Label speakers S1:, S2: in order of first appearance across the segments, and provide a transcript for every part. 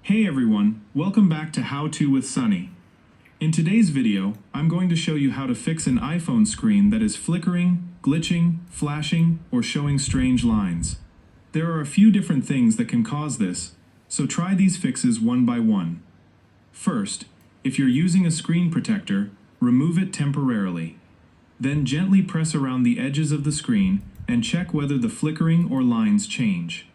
S1: Hey everyone, welcome back to How To with Sonny. In today's video, I'm going to show you how to fix an iPhone screen that is flickering, glitching, flashing, or showing strange lines. There are a few different things that can cause this, so try these fixes one by one. First, if you're using a screen protector, remove it temporarily. Then gently press around the edges of the screen and check whether the flickering or lines change.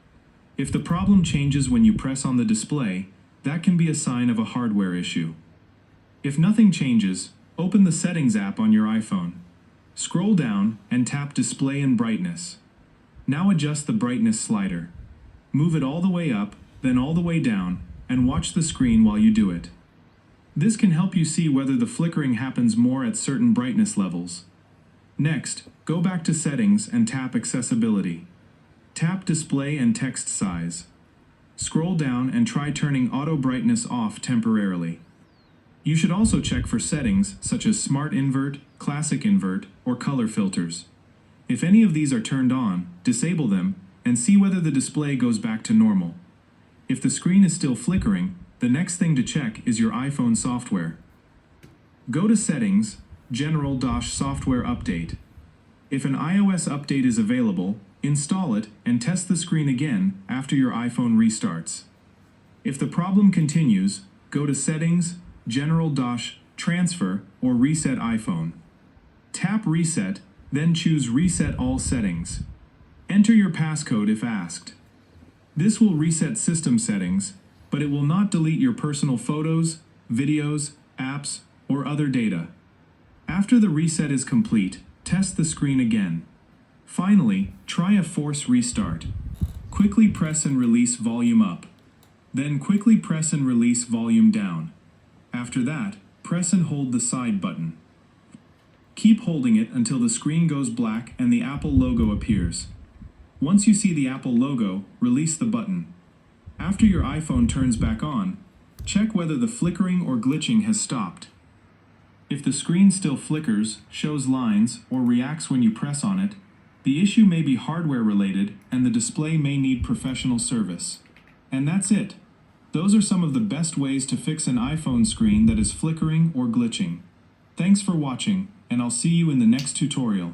S1: If the problem changes when you press on the display, that can be a sign of a hardware issue. If nothing changes, open the Settings app on your iPhone. Scroll down and tap Display and Brightness. Now adjust the brightness slider. Move it all the way up, then all the way down, and watch the screen while you do it. This can help you see whether the flickering happens more at certain brightness levels. Next, go back to Settings and tap Accessibility. Tap Display and Text Size. Scroll down and try turning Auto Brightness off temporarily. You should also check for settings such as Smart Invert, Classic Invert, or Color Filters. If any of these are turned on, disable them and see whether the display goes back to normal. If the screen is still flickering, the next thing to check is your iPhone software. Go to Settings, General-Software Update. If an iOS update is available, install it and test the screen again after your iPhone restarts. If the problem continues, go to Settings, General-Transfer, or Reset iPhone. Tap Reset, then choose Reset All Settings. Enter your passcode if asked. This will reset system settings, but it will not delete your personal photos, videos, apps, or other data. After the reset is complete, test the screen again. Finally, try a force restart. Quickly press and release volume up. Then quickly press and release volume down. After that, press and hold the side button. Keep holding it until the screen goes black and the Apple logo appears. Once you see the Apple logo, release the button. After your iPhone turns back on, check whether the flickering or glitching has stopped. If the screen still flickers, shows lines, or reacts when you press on it, the issue may be hardware related and the display may need professional service. And that's it. Those are some of the best ways to fix an iPhone screen that is flickering or glitching. Thanks for watching, and I'll see you in the next tutorial.